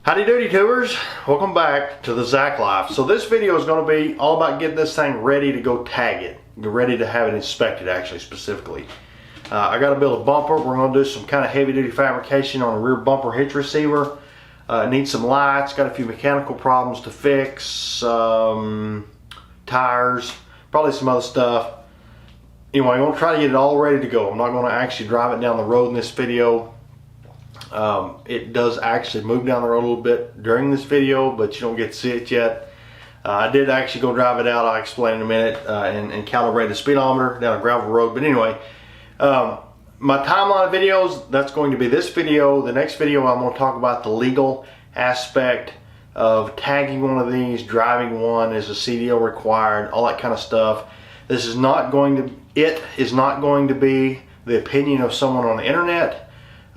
Howdy doody tubers, welcome back to the Zach Life. So this video is going to be all about getting this thing ready to go tag it. You're ready to have it inspected actually specifically. I got to build a bumper. We're going to do some kind of heavy duty fabrication on a rear bumper hitch receiver. Need some lights, got a few mechanical problems to fix, tires, probably some other stuff. Anyway, I'm going to try to get it all ready to go. I'm not going to actually drive it down the road in this video. It does actually move down the road a little bit during this video, but you don't get to see it yet. I did actually go drive it out, I'll explain in a minute, and calibrate the speedometer down a gravel road. But anyway, my timeline of videos, that's going to be this video. The next video I'm going to talk about the legal aspect of tagging one of these, driving one, is a CDL required, all that kind of stuff. This is not going to, it is not going to be the opinion of someone on the internet.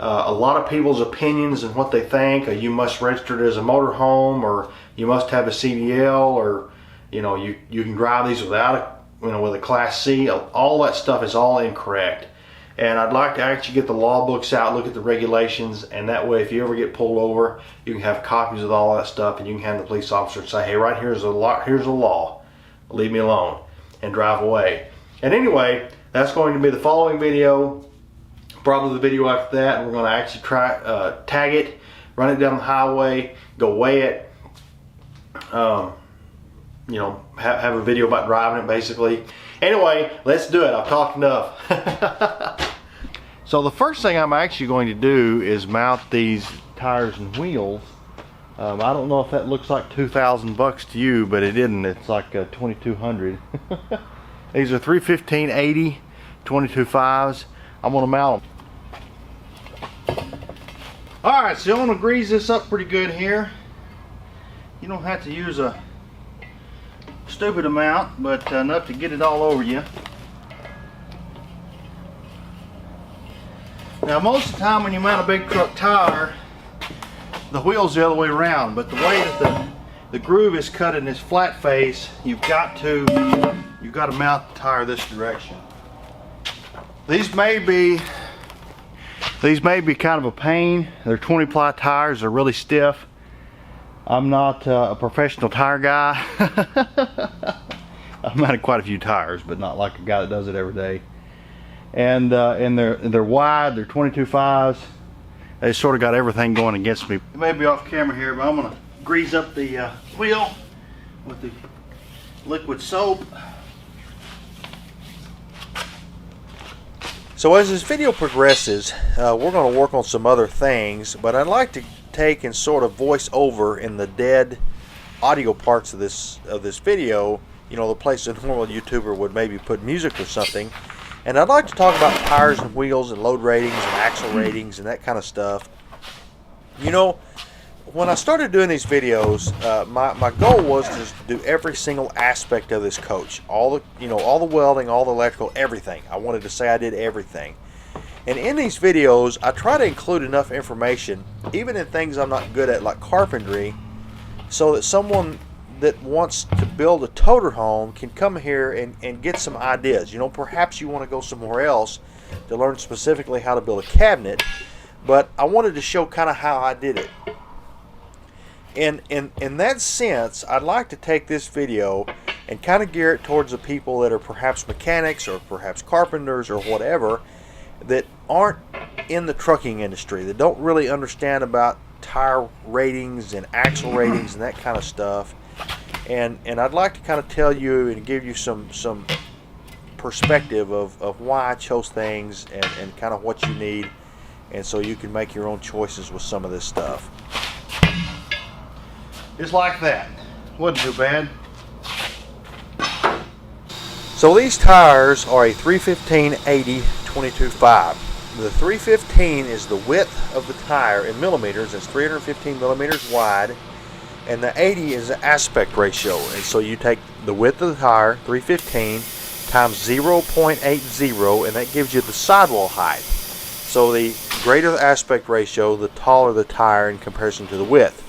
A lot of people's opinions and what they think. You must register it as a motorhome, or you must have a CDL, or you can drive these without with a Class C. All that stuff is all incorrect. And I'd like to actually get the law books out, look at the regulations, and that way if you ever get pulled over, you can have copies of all that stuff, and you can hand the police officer and say, hey, right here's a law, leave me alone, and drive away. And anyway, that's going to be the following video. Probably the video after that, and we're going to actually try tag it, run it down the highway, go weigh it, have a video about driving it basically. Anyway, let's do it. I've talked enough. So the first thing I'm actually going to do is mount these tires and wheels. I don't know if that looks like $2,000 to you, but it isn't. It's like $2,200. These are 315/80 22.5s. I'm going to mount them. Alright, so I'm going to grease this up pretty good here. You don't have to use a stupid amount, but enough to get it all over you. Now most of the time when you mount a big truck tire, the wheel's the other way around, but the way that the groove is cut in this flat face, you've got to mount the tire this direction. These may be kind of a pain. They're 20-ply tires. They're really stiff. I'm not a professional tire guy. I've mounted quite a few tires, but not like a guy that does it every day. And they're wide. They're 22.5s. They sort of got everything going against me. It may be off camera here, but I'm gonna grease up the wheel with the liquid soap. So as this video progresses, we're going to work on some other things, but I'd like to take and sort of voice over in the dead audio parts of this video, the place a normal YouTuber would maybe put music or something. And I'd like to talk about tires and wheels and load ratings and axle ratings and that kind of stuff. When I started doing these videos, my goal was to do every single aspect of this coach, all the welding, all the electrical, everything. I wanted to say I did everything. And in these videos, I try to include enough information, even in things I'm not good at, like carpentry, so that someone that wants to build a Toterhome can come here and get some ideas. Perhaps you want to go somewhere else to learn specifically how to build a cabinet, but I wanted to show kind of how I did it. In that sense, I'd like to take this video and kind of gear it towards the people that are perhaps mechanics or perhaps carpenters or whatever, that aren't in the trucking industry, that don't really understand about tire ratings and axle ratings and that kind of stuff. And I'd like to kind of tell you and give you some perspective of why I chose things and kind of what you need, and so you can make your own choices with some of this stuff. Just like that. Wasn't too bad. So these tires are a 315/80 22.5. The 315 is the width of the tire in millimeters. It's 315 millimeters wide, and the 80 is the aspect ratio. And so you take the width of the tire, 315, times 0.80, and that gives you the sidewall height. So the greater the aspect ratio, the taller the tire in comparison to the width.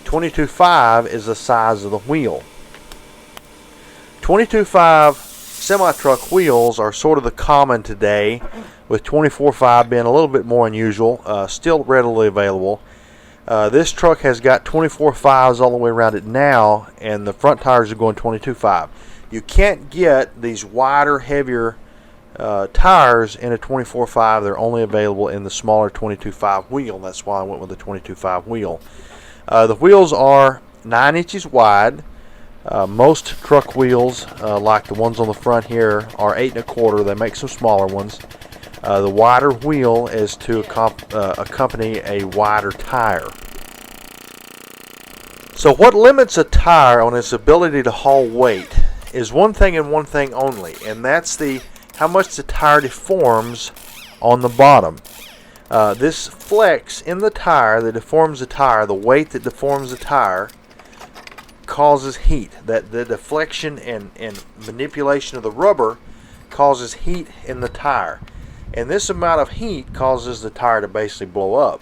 22.5 is the size of the wheel. 22.5 semi-truck wheels are sort of the common today, with 24.5 being a little bit more unusual, still readily available. This truck has got 24.5s all the way around it now, and the front tires are going 22.5. You can't get these wider, heavier tires in a 24.5. They're only available in the smaller 22.5 wheel. That's why I went with the 22.5 wheel. The wheels are 9 inches wide. Most truck wheels, like the ones on the front here, are 8 1/4. They make some smaller ones. The wider wheel is to accompany a wider tire. So what limits a tire on its ability to haul weight is one thing and one thing only, and that's how much the tire deforms on the bottom. This flex in the tire that deforms the tire, the weight that deforms the tire, causes heat. That the deflection and manipulation of the rubber causes heat in the tire. And this amount of heat causes the tire to basically blow up.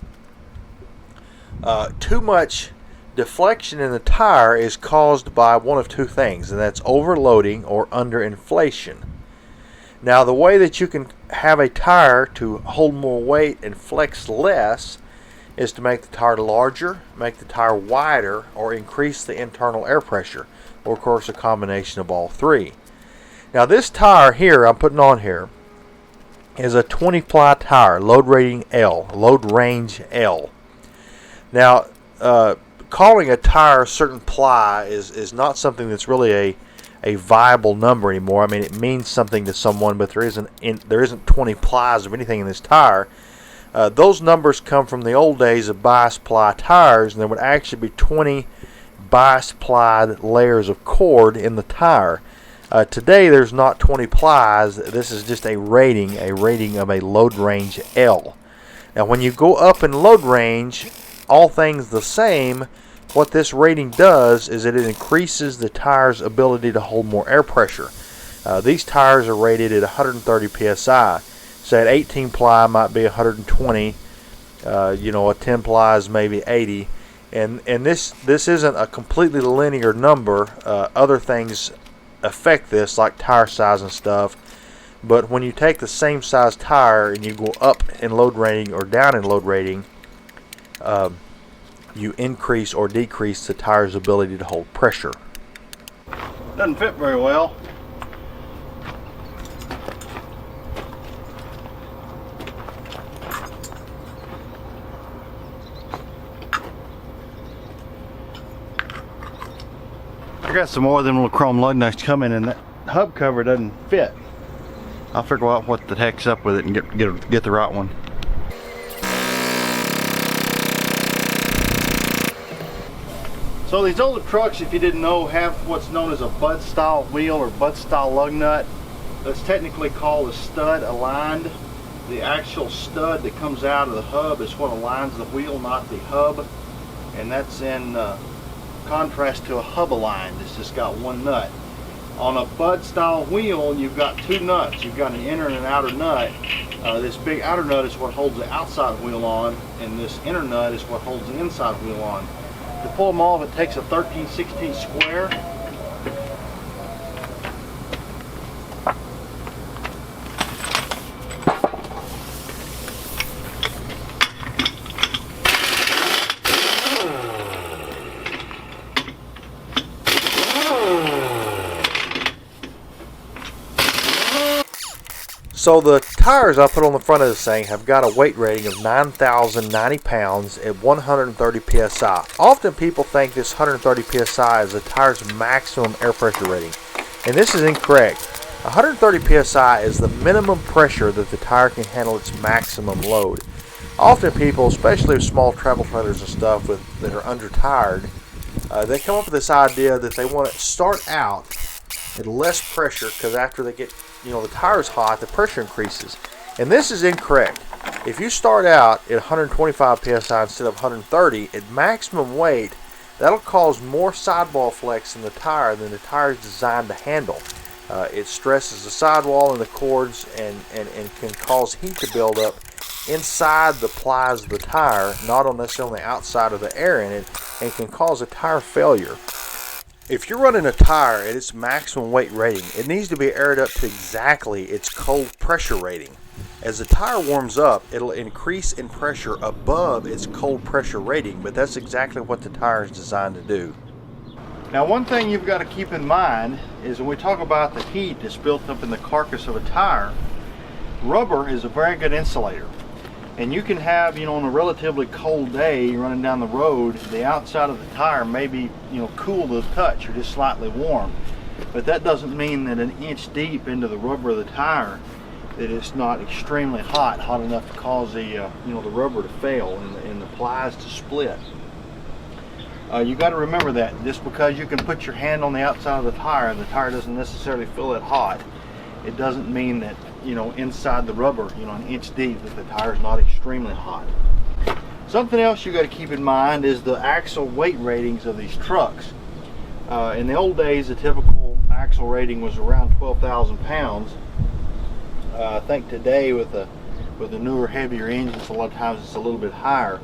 Too much deflection in the tire is caused by one of two things, and that's overloading or underinflation. Now, the way that you can have a tire to hold more weight and flex less is to make the tire larger, make the tire wider, or increase the internal air pressure, or of course a combination of all three. Now, this tire here I'm putting on here is a 20-ply tire, load range L. Now, calling a tire a certain ply is not something that's really a viable number anymore. I mean, it means something to someone, but there isn't 20 plies of anything in this tire. Those numbers come from the old days of bias ply tires, and there would actually be 20 bias plied layers of cord in the tire. Today there's not 20 plies. This is just a rating of a load range L. Now, when you go up in load range, all things the same, what this rating does is that it increases the tire's ability to hold more air pressure. These tires are rated at 130 psi. Say at 18 ply might be 120. A 10 ply is maybe 80. And this isn't a completely linear number. Other things affect this, like tire size and stuff. But when you take the same size tire and you go up in load rating or down in load rating, you increase or decrease the tire's ability to hold pressure. Doesn't fit very well. I got some more of them little chrome lug nuts coming, and that hub cover doesn't fit. I'll figure out what the heck's up with it and get the right one. So these older trucks, if you didn't know, have what's known as a butt style wheel or butt style lug nut. That's technically called a stud aligned. The actual stud that comes out of the hub is what aligns the wheel, not the hub. And that's in contrast to a hub aligned. It's just got one nut. On a bud style wheel, you've got two nuts. You've got an inner and an outer nut. This big outer nut is what holds the outside wheel on, and this inner nut is what holds the inside wheel on. To pull them off, it takes a 13/16 square. So the tires I put on the front of this thing have got a weight rating of 9,090 pounds at 130 psi. Often people think this 130 psi is the tire's maximum air pressure rating, and this is incorrect. 130 psi is the minimum pressure that the tire can handle its maximum load. Often people, especially with small travel trailers and stuff that are undertired, they come up with this idea that they want to start out at less pressure, because after they get the tire's hot, the pressure increases. And this is incorrect. If you start out at 125 psi instead of 130 at maximum weight, that'll cause more sidewall flex in the tire than the tire is designed to handle. It stresses the sidewall and the cords and can cause heat to build up inside the plies of the tire, not necessarily on the outside of the air in it, and can cause a tire failure. If you're running a tire at its maximum weight rating, it needs to be aired up to exactly its cold pressure rating. As the tire warms up, it'll increase in pressure above its cold pressure rating, but that's exactly what the tire is designed to do. Now, one thing you've got to keep in mind is when we talk about the heat that's built up in the carcass of a tire, rubber is a very good insulator. And you can have, on a relatively cold day running down the road, the outside of the tire may be, cool to the touch or just slightly warm. But that doesn't mean that an inch deep into the rubber of the tire that it's not extremely hot enough to cause the the rubber to fail and the plies to split. You got to remember that just because you can put your hand on the outside of the tire and the tire doesn't necessarily feel that hot, it doesn't mean that inside the rubber, an inch deep, that the tire is not extremely hot. Something else you got to keep in mind is the axle weight ratings of these trucks. In the old days, the typical axle rating was around 12,000 pounds. I think today with the newer, heavier engines, a lot of times it's a little bit higher.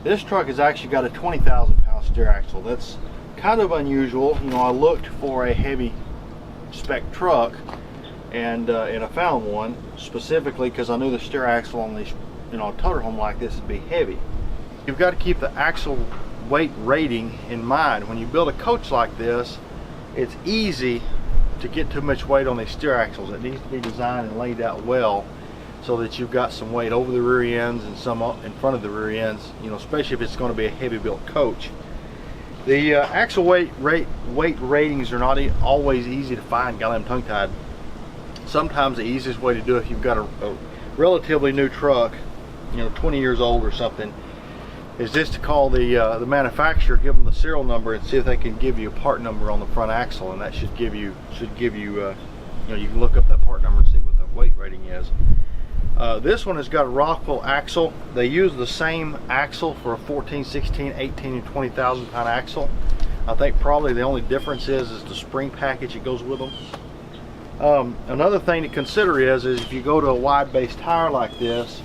This truck has actually got a 20,000 pound steer axle. That's kind of unusual. I looked for a heavy spec truck, and I found one specifically because I knew the steer axle on these, a Toterhome like this would be heavy. You've got to keep the axle weight rating in mind. When you build a coach like this, it's easy to get too much weight on these steer axles. It needs to be designed and laid out well so that you've got some weight over the rear ends and some up in front of the rear ends, especially if it's going to be a heavy built coach. The axle weight ratings are not always easy to find. Got them tongue tied. Sometimes the easiest way to do it, if you've got a relatively new truck, 20 years old or something, is just to call the manufacturer, give them the serial number, and see if they can give you a part number on the front axle, and that should give you you can look up that part number and see what the weight rating is. This one has got a Rockwell axle. They use the same axle for a 14, 16, 18, and 20,000 pound axle. I think probably the only difference is the spring package that goes with them. Another thing to consider is if you go to a wide base tire like this,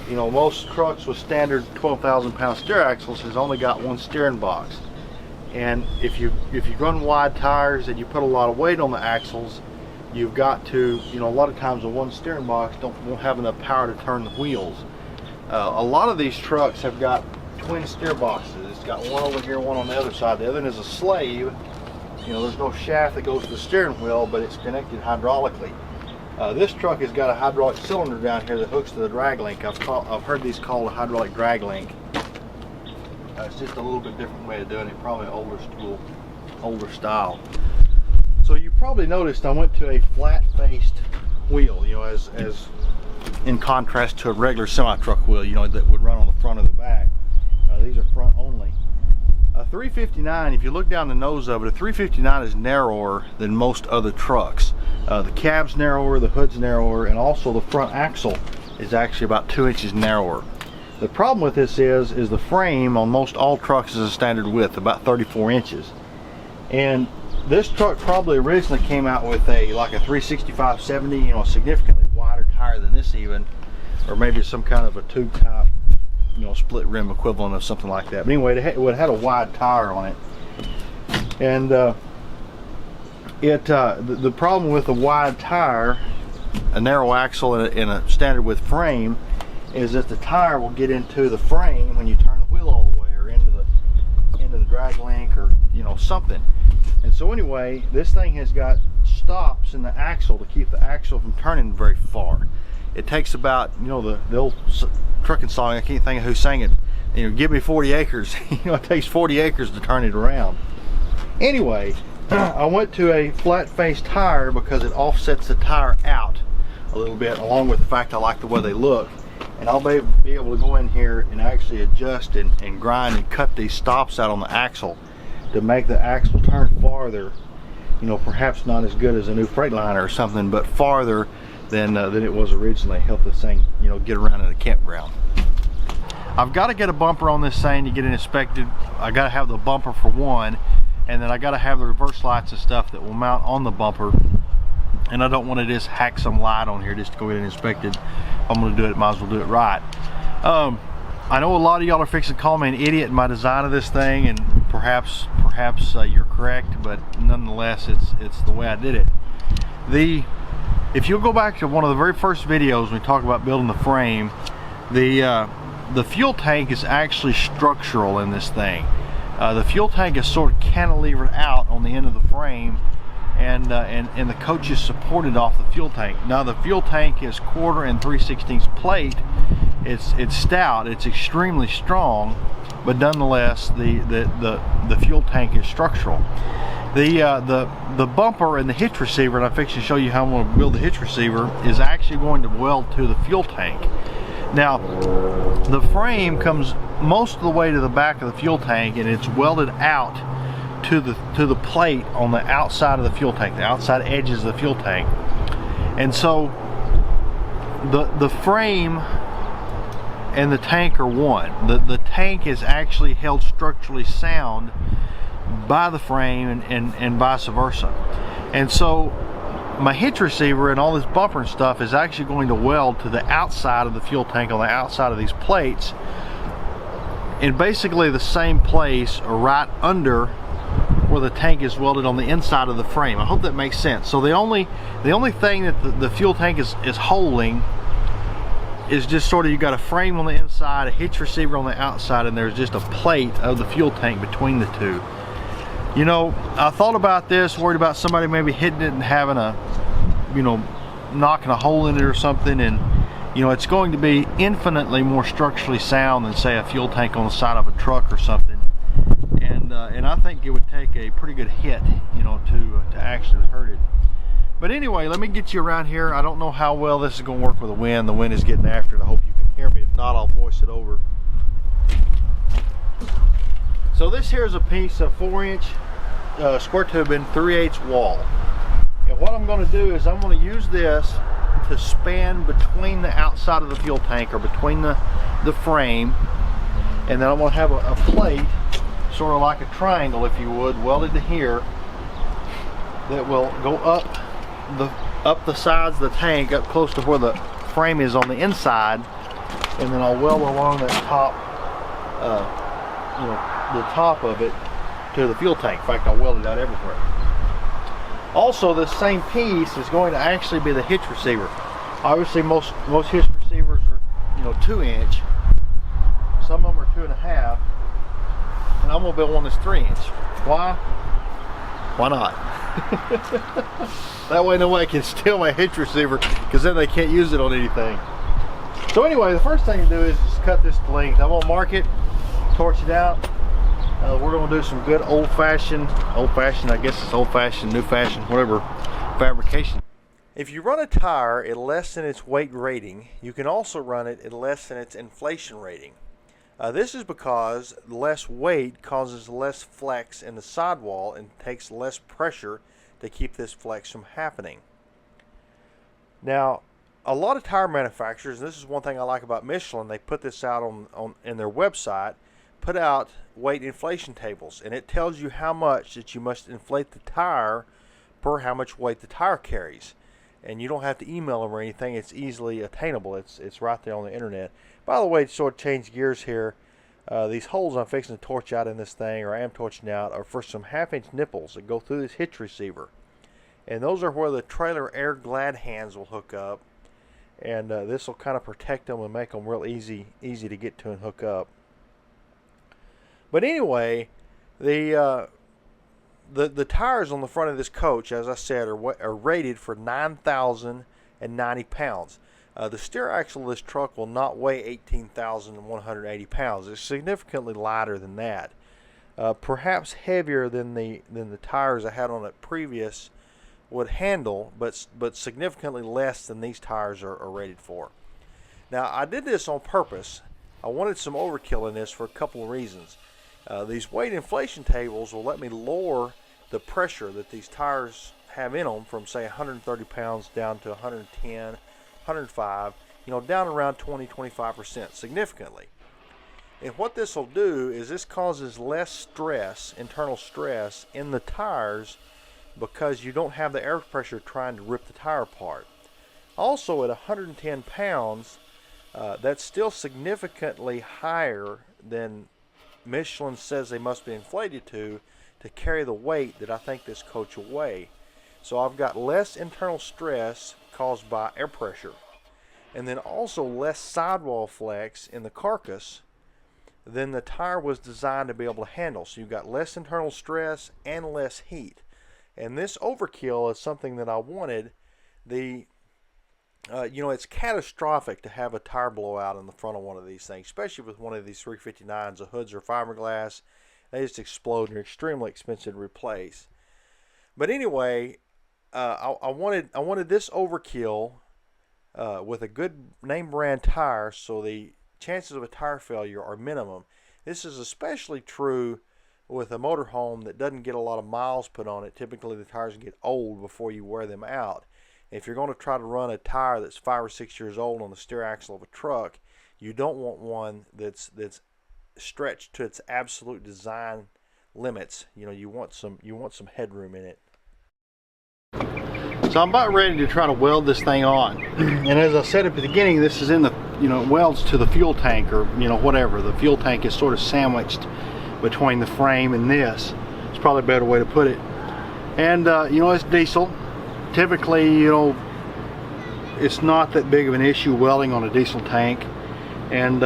most trucks with standard 12,000 pound steer axles has only got one steering box. And if you run wide tires and you put a lot of weight on the axles, you've got to, a lot of times the one steering box won't have enough power to turn the wheels. A lot of these trucks have got twin steer boxes. It's got one over here, one on the other side. The other one is a slave. There's no shaft that goes to the steering wheel, but it's connected hydraulically. This truck has got a hydraulic cylinder down here that hooks to the drag link. I've heard these called a hydraulic drag link. It's just a little bit different way of doing it, probably an older style. So you probably noticed I went to a flat-faced wheel, as in contrast to a regular semi-truck wheel, that would run on the front or the back. These are front only. A 359, if you look down the nose of it, a 359 is narrower than most other trucks. The cab's narrower, the hood's narrower, and also the front axle is actually about 2 inches narrower. The problem with this is the frame on most all trucks is a standard width, about 34 inches. And this truck probably originally came out with like a 365/70, a significantly wider tire than this even, or maybe some kind of a tube top, split rim equivalent of something like that. But anyway, it had a wide tire on it, and the problem with a wide tire, a narrow axle, and a standard width frame, is that the tire will get into the frame when you turn the wheel all the way, or into the drag link, or something. And so anyway, this thing has got stops in the axle to keep the axle from turning very far. It takes about, the old trucking song, I can't think of who sang it, give me 40 acres. It takes 40 acres to turn it around. Anyway, I went to a flat-faced tire because it offsets the tire out a little bit, along with the fact I like the way they look. And I'll be able to go in here and actually adjust and grind and cut these stops out on the axle to make the axle turn farther, perhaps not as good as a new Freightliner or something, but farther than it was originally. Help this thing, get around in a campground. I've got to get a bumper on this thing to get it inspected. I got to have the bumper for one, and then I got to have the reverse lights and stuff that will mount on the bumper. And I don't want to just hack some light on here just to go get it inspected. If I'm going to do it, might as well do it right. I know a lot of y'all are fixing to call me an idiot in my design of this thing, and perhaps you're correct, but nonetheless, it's the way I did it. If you'll go back to one of the very first videos when we talk about building the frame, the fuel tank is actually structural in this thing. The fuel tank is sort of cantilevered out on the end of the frame, and the coach is supported off the fuel tank. Now the fuel tank is 1/4 and 3/16 plate. It's stout. It's extremely strong, but nonetheless the fuel tank is structural. The bumper and the hitch receiver, and I'm fixing to show you how I'm going to build the hitch receiver, is actually going to weld to the fuel tank. Now the frame comes most of the way to the back of the fuel tank, and it's welded out to the plate on the outside of the fuel tank, the outside edges of the fuel tank. And so the frame and the tank are one. The tank is actually held structurally sound by the frame and vice versa. And so my hitch receiver and all this bumper and stuff is actually going to weld to the outside of the fuel tank on the outside of these plates, in basically the same place or right under where the tank is welded on the inside of the frame. I hope that makes sense. So the only thing that the fuel tank is holding is just sort of, you got a frame on the inside, a hitch receiver on the outside, and there's just a plate of the fuel tank between the two. You know, I thought about this, worried about somebody maybe hitting it and having a, you know, knocking a hole in it or something, and you know, it's going to be infinitely more structurally sound than, say, a fuel tank on the side of a truck or something. And I think it would take a pretty good hit, you know, to actually hurt it. But anyway, let me get you around here. I don't know how well this is going to work with the wind. The wind is getting after it. I hope you can hear me. If not, I'll voice it over. So this here is a piece of 4-inch square tubing 3/8 wall. And what I'm going to do is I'm going to use this to span between the outside of the fuel tank, or between the frame, and then I'm going to have a plate, sort of like a triangle if you would, welded to here, that will go up the sides of the tank, up close to where the frame is on the inside, and then I'll weld along that top, you know, the top of it to the fuel tank. In fact, I'll weld it out everywhere. Also, this same piece is going to actually be the hitch receiver. Obviously, most hitch receivers are, you know, 2-inch. Some of them are 2.5, and I'm gonna build one that's 3-inch. Why? Why not? That way nobody can steal my hitch receiver, because then they can't use it on anything. So anyway, the first thing to do is just cut this to length. I'm gonna mark it, torch it out. We're gonna do some good old-fashioned, I guess it's old-fashioned, new-fashioned, whatever, fabrication. If you run a tire at less than its weight rating, you can also run it at less than its inflation rating. This is because less weight causes less flex in the sidewall and takes less pressure to keep this flex from happening. Now, a lot of tire manufacturers, and this is one thing I like about Michelin, they put this out in their website, put out weight inflation tables, and it tells you how much that you must inflate the tire per how much weight the tire carries. And you don't have to email them or anything. It's easily attainable. It's right there on the internet. By the way, to sort of change gears here, these holes I'm fixing to torch out in this thing, or I am torching out, are for some 1/2-inch nipples that go through this hitch receiver. And those are where the trailer air glad hands will hook up. And this will kind of protect them and make them real easy to get to and hook up. But anyway, the tires on the front of this coach, as I said, are rated for 9,090 pounds. The steer axle of this truck will not weigh 18,180 pounds. It's significantly lighter than that. Perhaps heavier than the tires I had on it previous would handle, but significantly less than these tires are rated for. Now, I did this on purpose. I wanted some overkill in this for a couple of reasons. These weight inflation tables will let me lower the pressure that these tires have in them from, say, 130 pounds down to 110, 105, you know, down around 20-25% significantly. And what this will do is this causes less stress, internal stress, in the tires, because you don't have the air pressure trying to rip the tire apart. Also, at 110 pounds, that's still significantly higher than Michelin says they must be inflated to carry the weight that I think this coach will weigh. So I've got less internal stress caused by air pressure. And then also less sidewall flex in the carcass than the tire was designed to be able to handle. So you've got less internal stress and less heat. And this overkill is something that I wanted. It's catastrophic to have a tire blowout in the front of one of these things, especially with one of these 359s. The hoods are fiberglass. They just explode and are extremely expensive to replace. But anyway, I wanted this overkill with a good name brand tire, so the chances of a tire failure are minimum. This is especially true with a motorhome that doesn't get a lot of miles put on it. Typically the tires get old before you wear them out. If you're going to try to run a tire that's 5 or 6 years old on the steer axle of a truck, you don't want one that's stretched to its absolute design limits. You want some headroom in it. So I'm about ready to try to weld this thing on. And as I said at the beginning, this is in the, welds to the fuel tank, or, whatever. The fuel tank is sort of sandwiched between the frame and this. It's probably a better way to put it. And, it's diesel. Typically, it's not that big of an issue welding on a diesel tank. And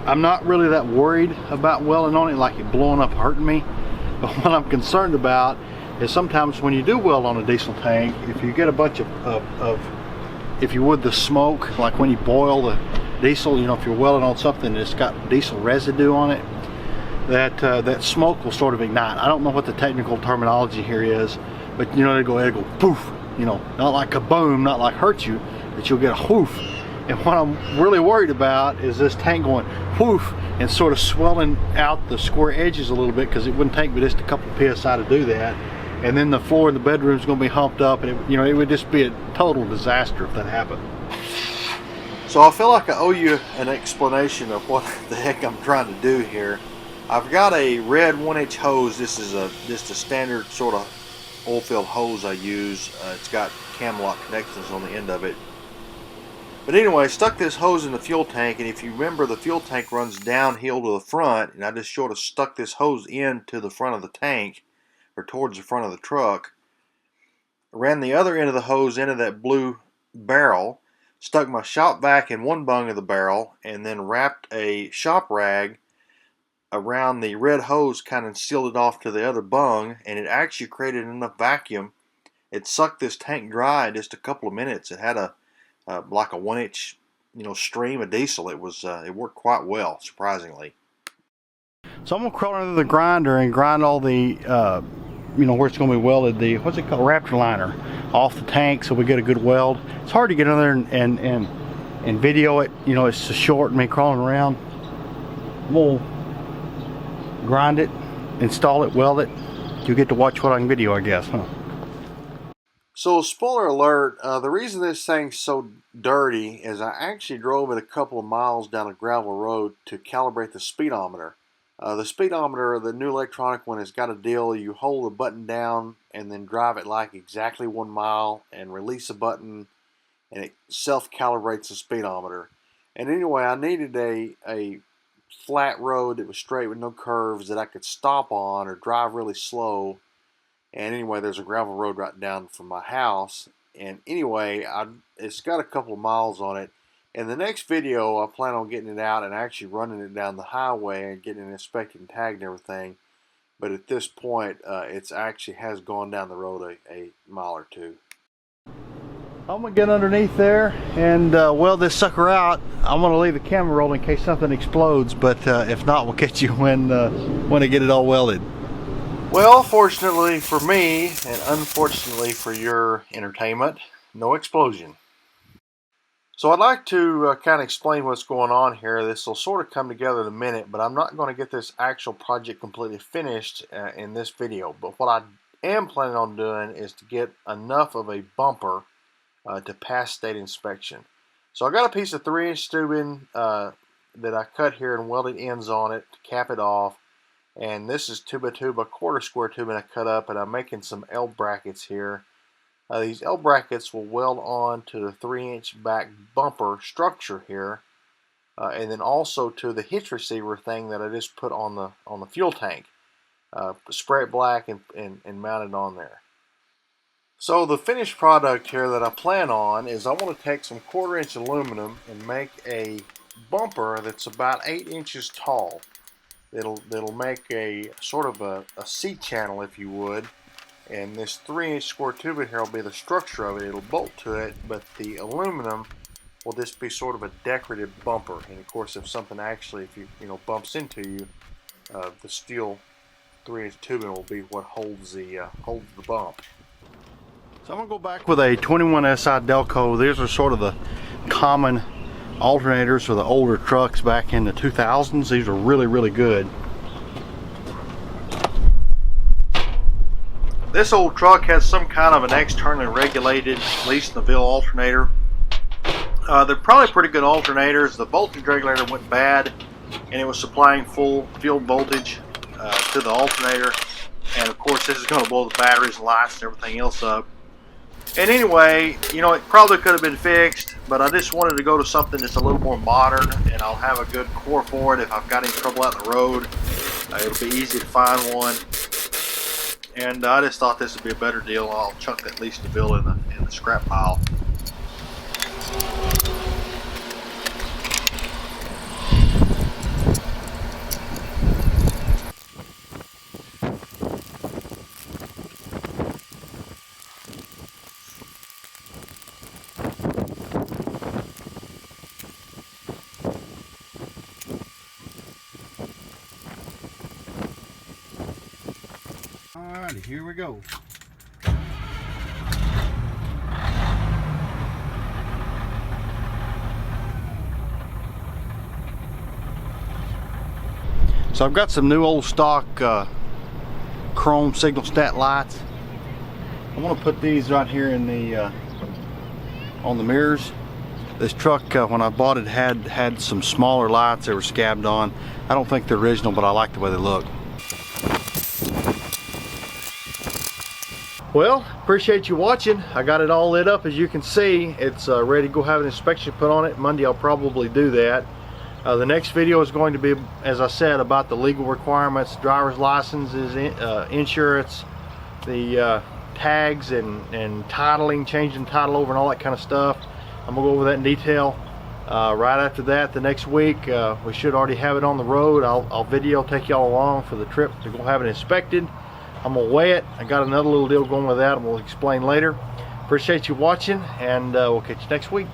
I'm not really that worried about welding on it, like it blowing up hurting me. But what I'm concerned about is sometimes when you do weld on a diesel tank, if you get a bunch of if you would, the smoke, like when you boil the diesel, if you're welding on something that's got diesel residue on it, that smoke will sort of ignite. I don't know what the technical terminology here is, but it'll go poof, not like kaboom, not like hurt you, but you'll get a whoof. And what I'm really worried about is this tank going whoof and sort of swelling out the square edges a little bit, because it wouldn't take me just a couple of PSI to do that. And then the floor in the bedroom is going to be humped up, and it would just be a total disaster if that happened. So I feel like I owe you an explanation of what the heck I'm trying to do here. I've got a red 1-inch hose. This is just a standard sort of oil-filled hose I use. It's got cam lock connections on the end of it. But anyway, stuck this hose in the fuel tank, and if you remember, the fuel tank runs downhill to the front, and I just sort of stuck this hose into the front of the tank, or towards the front of the truck. Ran the other end of the hose into that blue barrel, stuck my shop vac in one bung of the barrel, and then wrapped a shop rag around the red hose, kind of sealed it off to the other bung, and it actually created enough vacuum. It sucked this tank dry in just a couple of minutes. It had like a 1-inch stream of diesel. It worked quite well, surprisingly. So I'm gonna crawl under the grinder and grind all the where it's gonna be welded, the what's it called, Raptor liner, off the tank, so we get a good weld. It's hard to get under there and video it. It's so short and me crawling around. We'll grind it, install it, weld it. You get to watch what I can video, I guess, huh? So, spoiler alert, the reason this thing's so dirty is I actually drove it a couple of miles down a gravel road to calibrate the speedometer. The speedometer, the new electronic one, has got a deal. You hold the button down and then drive it like exactly 1 mile and release the button, and it self-calibrates the speedometer. And anyway, I needed a flat road that was straight with no curves that I could stop on or drive really slow. And anyway, there's a gravel road right down from my house. And anyway, it's got a couple of miles on it. In the next video, I plan on getting it out and actually running it down the highway and getting it inspected and tagged and everything. But at this point, it actually has gone down the road a mile or two. I'm going to get underneath there and weld this sucker out. I'm going to leave the camera rolling in case something explodes, but if not, we'll catch you when I get it all welded. Well, fortunately for me, and unfortunately for your entertainment, no explosion. So I'd like to kind of explain what's going on here. This will sort of come together in a minute, but I'm not going to get this actual project completely finished in this video. But what I am planning on doing is to get enough of a bumper to pass state inspection. So I got a piece of 3-inch tubing that I cut here and welded ends on it to cap it off. And this is 2x2 by quarter square tubing I cut up, and I'm making some L brackets here. These L brackets will weld on to the 3-inch back bumper structure here, and then also to the hitch receiver thing that I just put on the fuel tank. Spray it black and mount it on there. So the finished product here that I plan on is I want to take some 1/4-inch aluminum and make a bumper that's about 8 inches tall. That'll make a sort of a C channel, if you would. And this 3-inch square tubing here will be the structure of it. It'll bolt to it, but the aluminum will just be sort of a decorative bumper. And of course, if something actually, if you bumps into you, the steel 3-inch tubing will be what holds the bump. So I'm gonna go back with a 21 SI Delco. These are sort of the common alternators for the older trucks back in the 2000s. These are really, really good. This old truck has some kind of an externally regulated lease-in-the-ville alternator. They're probably pretty good alternators. The voltage regulator went bad, and it was supplying full field voltage to the alternator. And of course, this is going to blow the batteries and lights and everything else up. And anyway, it probably could have been fixed, but I just wanted to go to something that's a little more modern, and I'll have a good core for it if I've got any trouble out on the road. It'll be easy to find one. And I just thought this would be a better deal. I'll chuck that lease-in-the-ville in the scrap pile. Alrighty, here we go. So I've got some new old stock chrome signal stat lights. I want to put these right here in the on the mirrors. This truck, when I bought it, had some smaller lights that were scabbed on. I don't think they're original, but I like the way they look. Well, appreciate you watching. I got it all lit up, as you can see. It's ready to go have an inspection put on it. Monday I'll probably do that. The next video is going to be, as I said, about the legal requirements, driver's licenses, insurance, the tags and titling, changing title over and all that kind of stuff. I'm gonna go over that in detail. Right after that, the next week, we should already have it on the road. I'll video, take y'all along for the trip to go have it inspected. I'm gonna weigh it. I got another little deal going with that, and we'll explain later. Appreciate you watching, and we'll catch you next week.